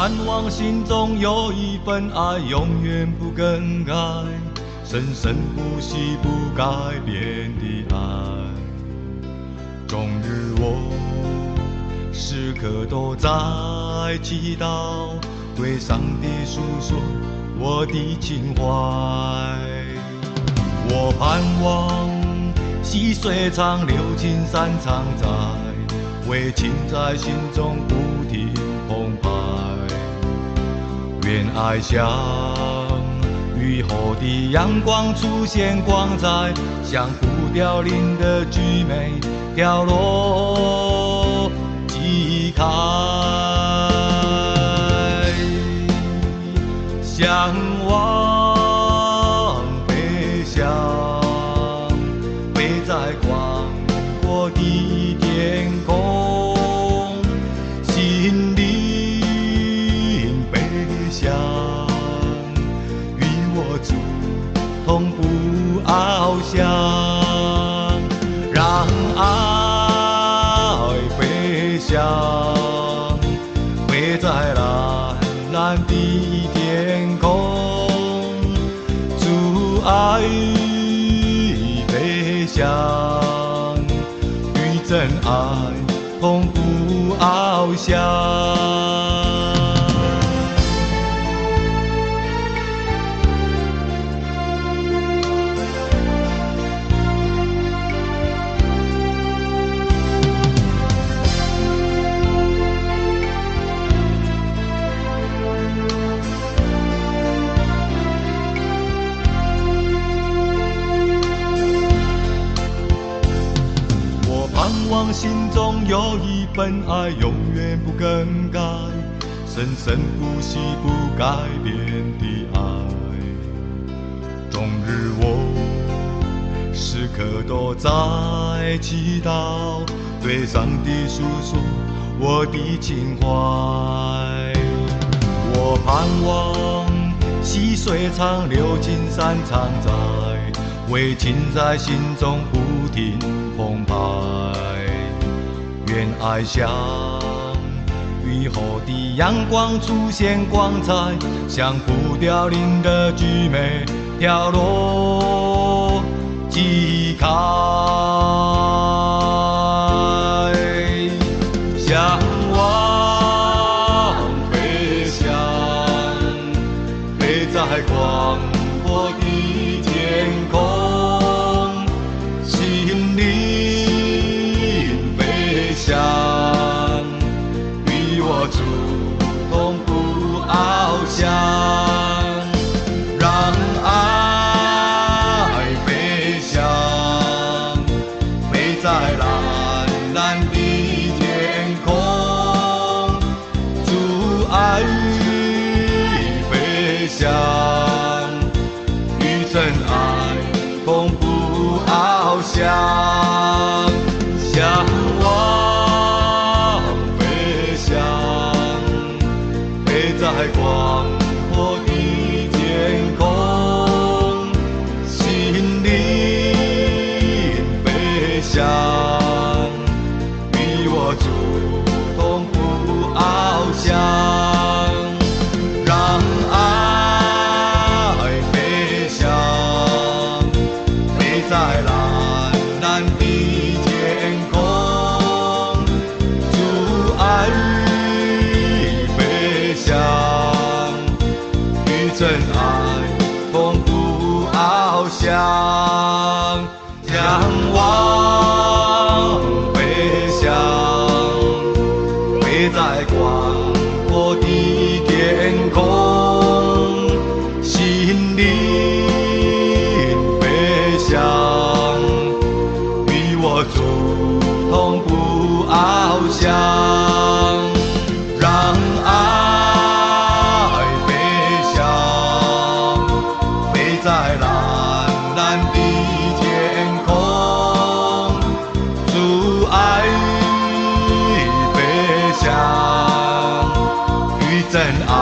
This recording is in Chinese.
盼望心中有一份爱，永远不更改，生生不息不改变的爱。终日我时刻都在祈祷，对上帝诉说我的情怀。我盼望细水长流，青山常在，为情在心中不停澎湃。愿爱像雨后的阳光出现光彩，像不凋零的菊梅飘落即开。向往飞翔，飞在广阔的天空，心灵飞翔，与我主同步翱翔，让爱飞翔，飞在蓝蓝的天空，主爱飞翔，与真爱同步翱翔。盼望心中有一份爱，永远不更改，生生不息不改变的爱。终日我时刻都在祈祷，对上帝诉说我的情怀。我盼望细水长流，青山常在，为情在心中不停澎湃。愿爱像雨后的阳光出现光彩，像不凋零的菊梅飘落即开。向往飞翔，飞在广阔的天空，心灵飞翔，与我主同步翱翔，让爱飞翔，飞在蓝蓝的天空，主爱飞翔，与真爱同步翱翔。向往飞翔，飞在广阔的天空，心灵飞翔，与我主同步翱翔，让爱飞翔，飞在蓝蓝的天空，主爱飞翔，与真爱同步翱翔。向往飞翔，飞在广阔的天空，心灵飞翔，与我主同步翱翔，让爱飞翔，飞在蓝蓝的天空，主爱飞翔，与真爱